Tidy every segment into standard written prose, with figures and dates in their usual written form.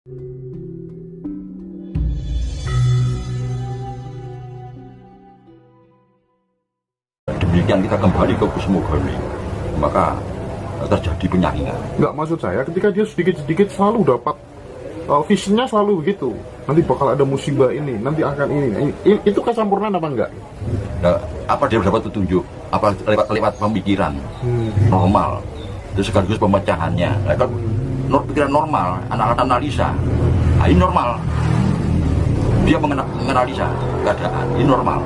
Demikian kita kembali ke kusmogoni, maka terjadi penyaringan. Nggak, maksud saya ketika dia sedikit-sedikit selalu dapat visinya selalu begitu, nanti bakal ada musibah ini, nanti akan ini. Itu kesempurnaan apa enggak? Nah, apa dia dapat petunjuk? Apa lewat pemikiran normal? Itu sekaligus pemecahannya. Nah, kalau pikiran normal, anak-anak analisa, nah, ini normal. Dia menganalisa keadaan, ini normal.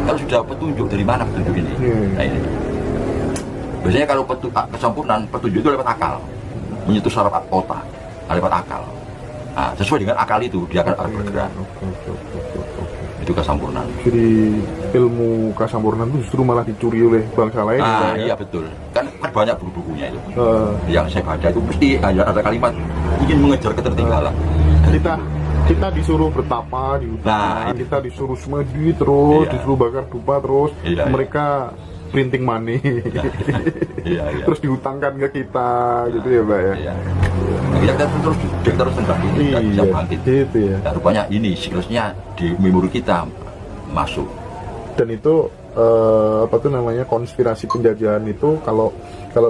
Kalau sudah petunjuk, dari mana petunjuk ini? Nah, ini. Biasanya kalau kesempurnaan, petunjuk itu lewat akal, menyentuh saraf otak, lewat akal. Nah, sesuai dengan akal itu dia akan bergerak. Itu kesempurnaan. Jadi ilmu kesempurnaan itu justru malah dicuri oleh bangsa lain. Nah, iya betul. Kan banyak buku-bukunya itu. Yang saya baca itu pasti ada kalimat ingin mengejar ketertinggalan. Kita disuruh bertapa di hutan, kita disuruh semedi terus, disuruh bakar dupa terus, mereka printing money, terus dihutangkan ke kita, gitu ya, Mbak ya. Kita terus bangkit, kita bisa bangkit. Gitu ya. Nah, rupanya ini siklusnya di memori kita masuk. Dan itu konspirasi penjajahan itu kalau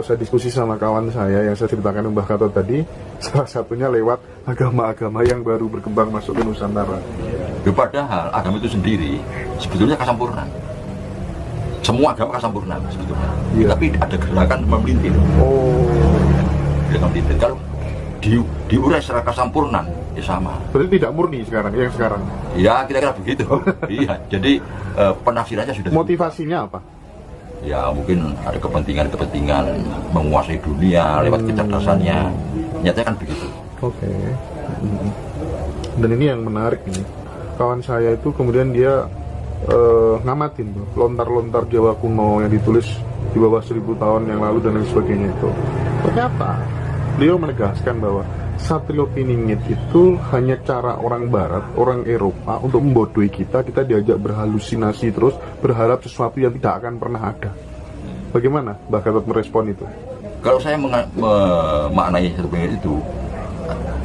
saya diskusi sama kawan saya yang saya ceritakan Mbah Gatot tadi, salah satunya lewat agama-agama yang baru berkembang masuk ke Nusantara. Padahal agama itu sendiri sebetulnya kesempurnaan. Semua agama kesempurnaan sebetulnya. Tapi ada gerakan memelintir. Gerakan memelintir. Kalau diurai secara kesempurnaan, ya sama. Berarti tidak murni yang sekarang? Ya, kira-kira begitu. Iya, jadi penafsirannya sudah. Motivasinya apa? Ya, mungkin ada kepentingan menguasai dunia lewat kecerdasannya. Nyatanya kan begitu. Oke. Dan ini yang menarik ini. Kawan saya itu kemudian dia ngamatin lontar-lontar Jawa kuno yang ditulis di bawah 1000 tahun yang lalu dan lain sebagainya itu. Ternyata beliau menegaskan bahwa Satrio Piningit itu hanya cara orang Barat, orang Eropa untuk membodohi kita diajak berhalusinasi terus, berharap sesuatu yang tidak akan pernah ada. Bagaimana Mbak Gatot merespon itu? Kalau saya memaknai Satrio Piningit itu,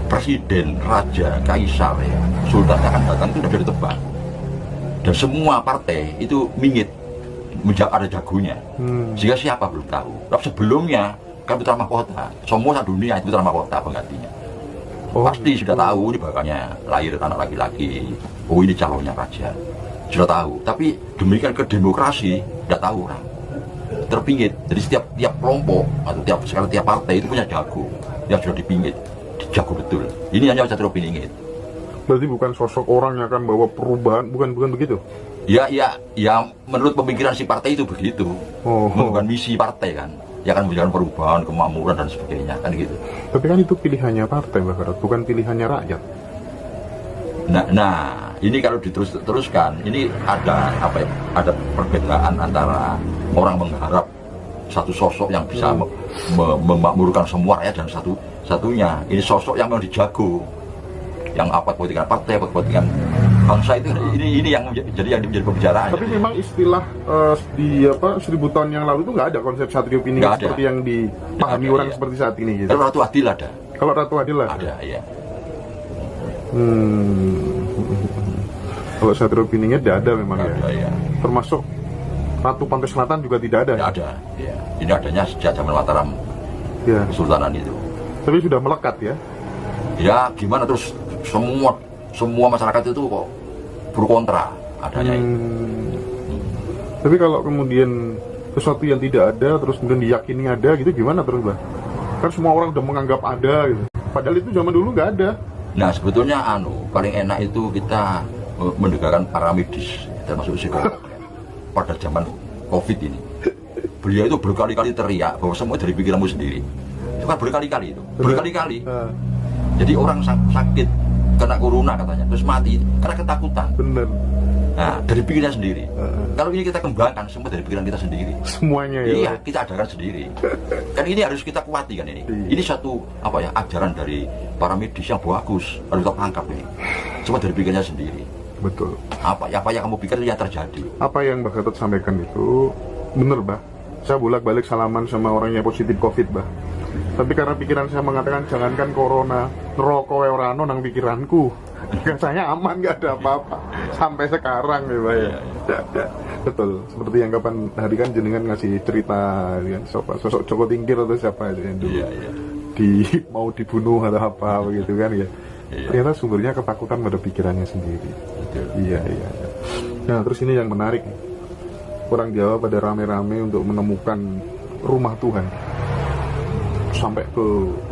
presiden, raja, kaisar, ya, sultan akan datang itu sudah ditebak. Dan semua partai itu mingit, ada jagonya. Sehingga siapa belum tahu. Tapi sebelumnya kan putra mahkota, semua dunia itu putra mahkota penggantinya. Pasti sudah tahu ini bakalnya lahir anak laki-laki. Oh, ini calonnya raja, sudah tahu. Tapi demikian ke demokrasi, tidak tahu orang. Terpinggit. Jadi tiap kelompok atau tiap partai itu punya jago yang sudah dipinggit, jago betul. Ini hanya Satrio Piningit. Berarti bukan sosok orang yang akan bawa perubahan, bukan begitu? Ya, menurut pemikiran si partai itu begitu. Bukan misi partai kan. Ya kan menjalankan perubahan, kemakmuran dan sebagainya kan gitu. Tapi kan itu pilihannya partai, Mbak Gatot, bukan pilihannya rakyat. Nah, ini kalau diteruskan, ini ada perbedaan antara orang mengharap satu sosok yang bisa memakmurkan semua rakyat dan satunya ini sosok yang memang dijago, yang apa kepentingan partai, kepentingan bangsa itu ini yang menjadi pembicaraan. Tapi memang istilah di 1000 tahun yang lalu itu nggak ada konsep Satrio Piningit seperti yang dipahami orang seperti saat ini. Gitu. Kalau Ratu Adil ada. Kalau Ratu Adil ada. Ya. Kalau Satrio Piningit tidak ada memang ya. Termasuk Ratu Pantai Selatan juga tidak ada. Tidak ada. Ya. Ini adanya sejak zaman Mataram. Ya. Kesultanan itu. Tapi sudah melekat ya. Ya, gimana terus semua masyarakat itu kok berkontra adanya itu. Tapi kalau kemudian sesuatu yang tidak ada terus kemudian diyakini ada gitu, gimana terus, Mbak? Kan semua orang udah menganggap ada gitu. Padahal itu zaman dulu nggak ada. Nah, sebetulnya paling enak itu kita mendengarkan para medis termasuk psikolog pada zaman Covid ini. Beliau itu berkali-kali teriak bahwa semua dari pikiranmu sendiri. Itu kan berkali-kali itu. Berkali-kali. Jadi orang sakit kena corona katanya, terus mati karena ketakutan. Bener. Nah, dari pikiran sendiri. Kalau ini kita kembangkan semua dari pikiran kita sendiri. Semuanya ya. Iya, kita adakan sendiri. Kan ini harus kita kuati kan ini. Ini satu ajaran dari para medis yang bagus, harus kita tangkap ini. Semua dari pikirannya sendiri. Betul. Apa yang kamu pikir itu yang terjadi. Apa yang Mbak Gatot sampaikan itu bener, Mbak. Saya bolak-balik salaman sama orang yang positif COVID, Mbak. Tapi karena pikiran saya mengatakan jangankan corona, rokok ora ono nang pikiranku. Saya aman, nggak ada apa-apa sampai sekarang ya Pak ya. Betul, seperti yang kapan hari kan jenengan ngasih cerita kan sosok Joko Tingkir atau siapa itu yang dulu mau dibunuh atau apa begitu kan ya. Ternyata sumbernya ketakutan pada pikirannya sendiri. Iya. Nah terus ini yang menarik, orang Jawa pada rame-rame untuk menemukan rumah Tuhan sampai ke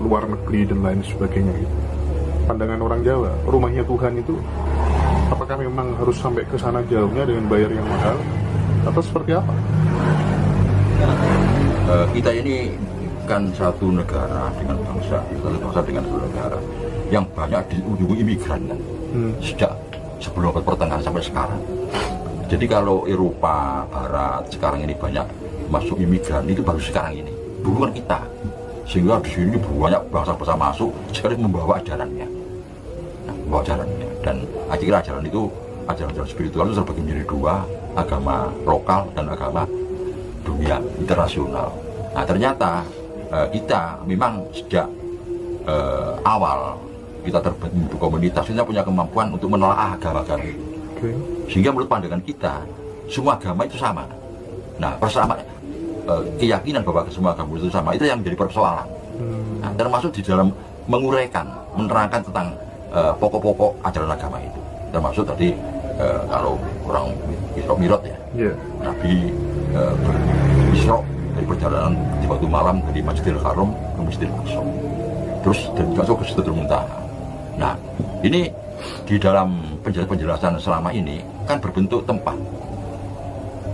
luar negeri dan lain sebagainya gitu. Pandangan orang Jawa, rumahnya Tuhan itu apakah memang harus sampai ke sana jauhnya dengan bayar yang mahal atau seperti apa? Kita ini kan satu negara dengan bangsa dengan satu negara yang banyak diujungi imigran kan, sejak sebelum abad pertengahan sampai sekarang. Jadi kalau Eropa Barat sekarang ini banyak masuk imigran, itu baru sekarang ini, dulu kan kita. Sehingga di sini banyak bangsa-bangsa masuk sekali membawa ajarannya, dan akhirnya ajaran itu, ajaran spiritual itu terbagi menjadi dua, agama lokal dan agama dunia internasional. Nah ternyata kita memang sejak awal kita terbentuk komunitas, kita punya kemampuan untuk menelaah agama-agama itu. Sehingga menurut pandangan kita semua agama itu sama. Nah persamaan keyakinan bahwa semua agama itu sama, itu yang menjadi persoalan. Nah, termasuk di dalam menguraikan, menerangkan tentang pokok-pokok ajaran agama itu. Termasuk tadi kalau orang Isra Miraj ya, Nabi berisra dari perjalanan di waktu malam dari Masjidil Haram ke Masjidil Aqsa, terus dan masuk ke Sidratul Muntaha. Nah ini di dalam penjelasan selama ini kan berbentuk tempat,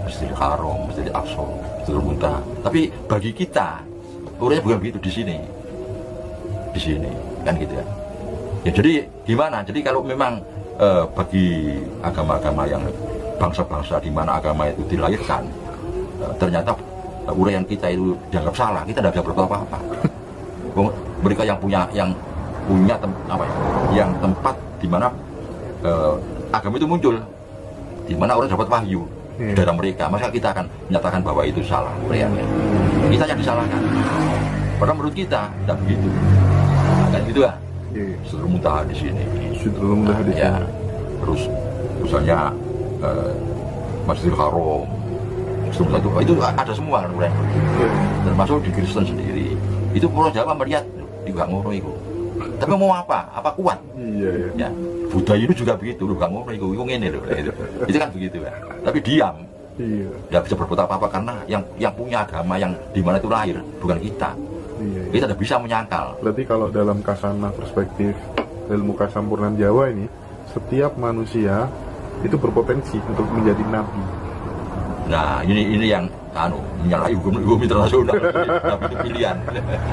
Masjidil Haram, Masjidil Aqsa, Sidratul Muntaha. Tapi bagi kita urainya bukan begitu di sini kan gitu ya. Ya jadi gimana? Jadi kalau memang bagi agama-agama yang bangsa-bangsa di mana agama itu dilahirkan, ternyata uraian kita itu dianggap salah, kita tidak bisa berbuat apa-apa. Mereka yang punya yang tempat di mana agama itu muncul, di mana orang dapat wahyu di daerah mereka, maka kita akan menyatakan bahwa itu salah uraiannya. Kita yang disalahkan. Padahal menurut kita tidak begitu. Nah, kan gitu ya. Sidratul Muntaha di sini. Sidratul Muntaha di sini. Terus misalnya Masjidil Haram, itu ada semua kan uraian. Termasuk di Kristen sendiri. Itu orang Jawa melihat juga ngono itu. Tapi mau apa? Apa kuat? Ya. Budaya itu juga begitu, lu gak ngono itu ngene lho. Itu kan begitu ya. Tapi diam. Tidak bisa berbuat apa-apa karena yang punya agama yang di mana itu lahir bukan kita. Kita tidak bisa menyangkal. Berarti kalau dalam kasana perspektif ilmu Kasampurnan Jawa ini, setiap manusia itu berpotensi untuk menjadi nabi. Nah ini yang menyalahi hukum internasional. Tapi itu pilihan.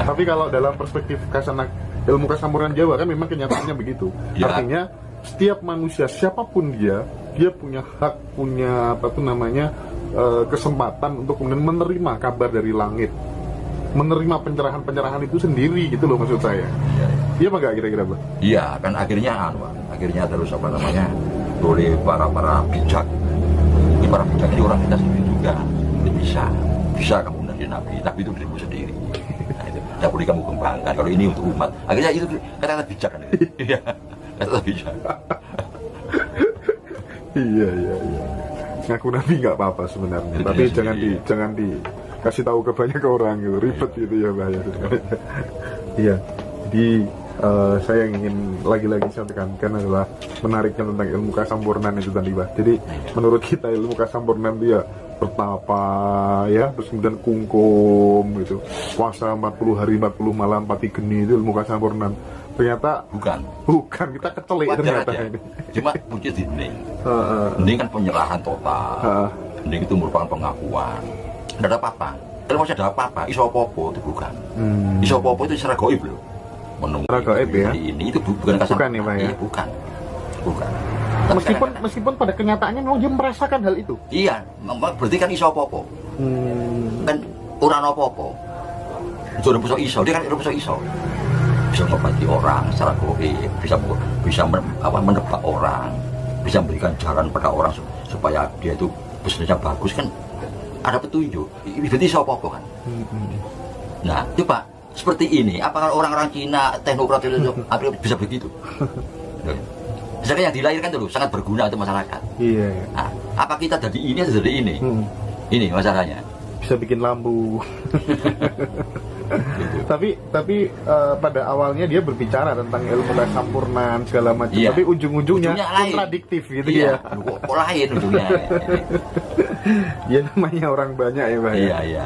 Tapi kalau dalam perspektif kasana ilmu Kasampurnan Jawa kan memang kenyataannya begitu. Artinya setiap manusia siapapun dia punya hak, punya kesempatan untuk kemudian menerima kabar dari langit, menerima pencerahan itu sendiri gitu loh maksud saya. Iya apa enggak kira-kira Bang? Iya kan akhirnya terus oleh para bijak. Ini para bijak ini orang kita sendiri juga bisa kamu menjadi nabi, tapi itu dirimu sendiri. Nah, itu tidak boleh kamu kembangkan. Kalau ini untuk umat, akhirnya itu kata-kata bijak kan? Iya, kata-kata bijak. Iya. Ngaku nabi nggak apa-apa sebenarnya, tapi jangan dikasih tahu ke banyak orang gitu, ribet gitu ya bahaya. Iya, jadi saya ingin lagi-lagi saya tekankan adalah menariknya tentang ilmu Kasampurnan itu tadi Bah. Jadi menurut kita ilmu Kasampurnan itu ya bertapa ya, terus kemudian kungkum gitu, puasa 40 hari 40 malam pati geni, itu ilmu Kasampurnan. Ternyata bukan kita kecelik ternyata ini. Cuma muncul di ini kan penyerahan total. Ini itu merupakan pengakuan. Tidak ada apa-apa. Kalau masih ada apa-apa, iso apa-apa itu bukan. Iso apa-apa itu secara gaib loh. Secara gaib ya. Ini itu bukan kasar. Bukan ya Pak ya. Bukan. Meskipun pada kenyataannya memang dia merasakan hal itu. Iya, berarti kan iso apa-apa. Kan orang apa-apa. Itu udah iso, dia kan udah iso. Bisa mengobati orang secara gaib, bisa menebak orang, bisa memberikan jalan pada orang supaya dia itu bisnisnya bagus kan, ada petunjuk. Berarti iso apa-apa kan. Nah coba seperti ini, apakah orang-orang Cina teknokrat itu bisa begitu? Misalkan yang dilahirkan dulu sangat berguna untuk masyarakat. Iya. Nah, apa kita jadi ini atau jadi ini? Ini masalahnya. Bisa bikin lampu. Gitu. Tapi pada awalnya dia berbicara tentang ilmu sampurnaan segala macam. Iya. Tapi ujung-ujungnya Ujungnya lain. kontradiktif gitu Iya, ya. kok lain ujungnya. Ya namanya orang banyak ya, Mbak. Iya, iya.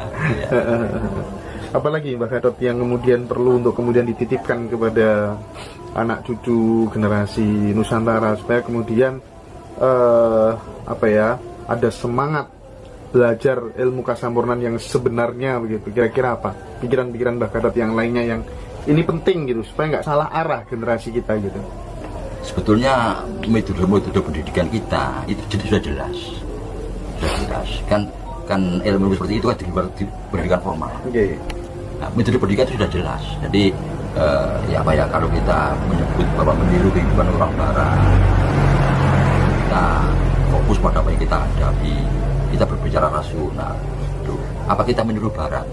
Apalagi Mbak Gatot yang kemudian perlu untuk kemudian dititipkan kepada anak cucu generasi Nusantara supaya kemudian ada semangat belajar ilmu kasampurnan yang sebenarnya begitu. Kira-kira apa pikiran-pikiran Mbak Gatot yang lainnya yang ini penting gitu supaya nggak salah arah generasi kita gitu. Sebetulnya metode pendidikan kita itu sudah jelas. Kan ilmu seperti itu kan di luar pendidikan formal. Oke. Nah, metode pendidikan itu sudah jelas. Jadi kalau kita menyebut bahwa meniru kehidupan orang barat, kita fokus pada apa yang kita hadapi, kita berbicara rasional. Apa kita meniru barat?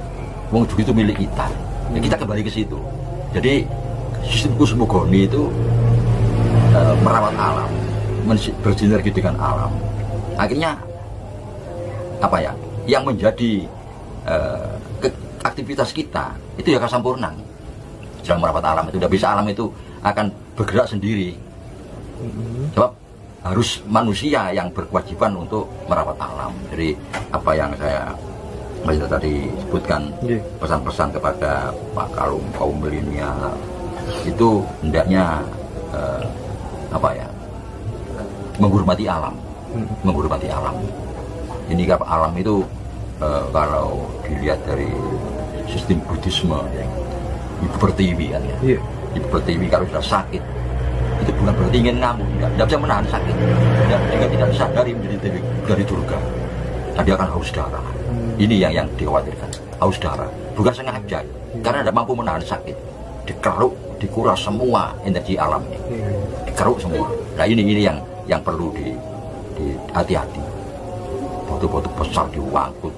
Wong itu milik kita. Ya, kita kembali ke situ. Jadi sistem kosmogoni itu merawat alam, bersinergi dengan alam. Akhirnya yang menjadi aktivitas kita itu ya kasampurnan. Sedang merawat alam itu, tidak bisa alam itu akan bergerak sendiri. Sebab harus manusia yang berkewajiban untuk merawat alam. Jadi apa yang saya tadi sebutkan, pesan-pesan kepada Pak kaum milenial itu hendaknya menghormati alam, menghormati alam. Ini kan alam itu kalau dilihat dari sistem Buddhisme, ibu pertiwi kan ya. Ibu pertiwi kalau sudah sakit itu bukan berarti ingin ngamuk, tidak bisa menahan sakit, sehingga tidak disadari menjadi dari surga. Tadi akan haus darah. Ini yang dikhawatirkan, haus darah, bukan sengaja, karena tidak mampu menahan sakit, dikeruk, dikuras semua energi alamnya, dikeruk semua. Nah ini yang perlu hati-hati. Batu-batu besar diwangkut.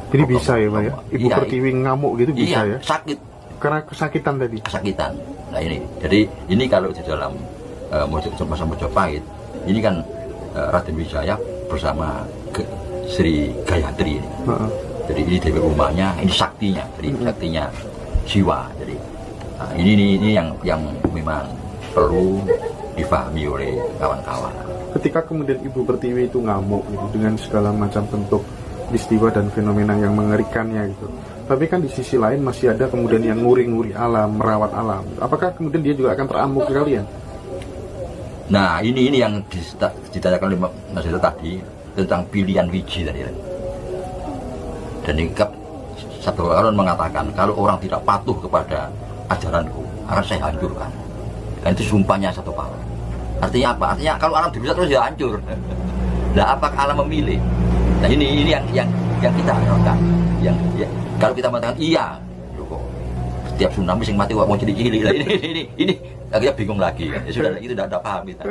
Jadi bisa ya Pak ya? Ibu pertiwi ngamuk gitu bisa ya? Sakit. Karena kesakitan tadi? Kesakitan. Nah jadi ini kalau di dalam masa Mojopahit, ini kan Raden Wijaya bersama Sri Gayatri ini. Jadi ini dewi rumahnya, ini saktinya, jadi saktinya Siwa. Jadi ini yang memang perlu difahami oleh kawan-kawan. Ketika kemudian Ibu Pertiwi itu ngamuk gitu, dengan segala macam bentuk peristiwa dan fenomena yang mengerikannya gitu. Tapi kan di sisi lain masih ada kemudian yang nguri-nguri alam, merawat alam. Apakah kemudian dia juga akan teramuk ke kalian? Nah ini yang ditanyakan oleh Mas Ito tadi tentang pilihan wiji tadi. Dan ini satu orang mengatakan kalau orang tidak patuh kepada ajaranku akan saya hancurkan. Dan itu sumpahnya satu pahala. Artinya apa? Artinya kalau alam dirusak terus ya hancur. Nah apakah alam memilih? Nah ini yang kita harapkan. Kalau kita mengatakan iya, kok setiap tsunami sing mati mau cilik-cilik. Ini akhirnya bingung lagi. Ya sudah itu tidak paham kita.